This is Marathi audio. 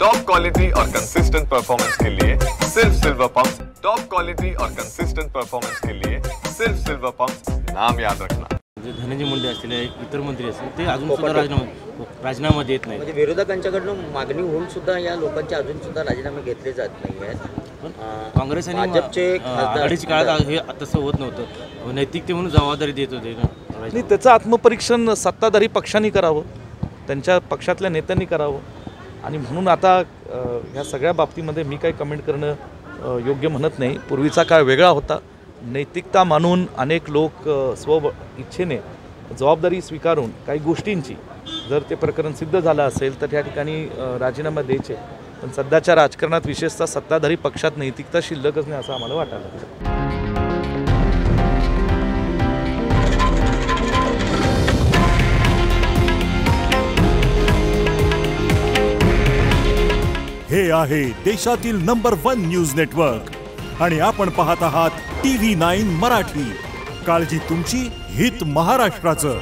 टॉप क्वालिटी और कंसिस्टेंट परफॉर्मेंस के लिए सिर्फ सिल्वर पंप्स। टॉप क्वालिटी और कंसिस्टेंट परफॉर्मेंस के लिए सिर्फ सिल्वर पंप्स, नाम याद रखना। धनंजय मुंडे असतील, इतर मंत्री असतील, ते अजून सुद्धा राजीनामा देत नाही। म्हणजे विरोधकांच्याकडून मागणी होऊन सुद्धा या लोकांचे अजून सुद्धा राजीनामे घेतले जात नाही आहेत। काँग्रेस आणि भाजपचे आघाडीच्या काळात हे तसं होत नव्हतं, नैतिकते म्हणून जबाबदारी देत होते ना। नाही, त्याचं आत्मपरीक्षण सत्ताधारी पक्षांनी करावं, त्यांच्या पक्षातल्या नेत्यांनी करावं, आणि म्हणून आता ह्या सगळ्या बाबतीमध्ये मी काही कमेंट करणं योग्य म्हणत नाही। पूर्वीचा काळ वेगळा होता, नैतिकता मानून अनेक लोक स्व इच्छेने जबाबदारी स्वीकारून काही गोष्टींची जर ते प्रकरण सिद्ध झालं असेल तर त्या ठिकाणी राजीनामा द्यायचे। पण सध्याच्या राजकारणात विशेषतः सत्ताधारी पक्षात नैतिकता शिल्लकच नाही असं आम्हाला वाटायला लागतं। हे आहे देशातील नंबर 1 न्यूज नेटवर्क आणि आपण पाहत आहात TV9 मराठी। काळजी तुमची, हित महाराष्ट्राचं।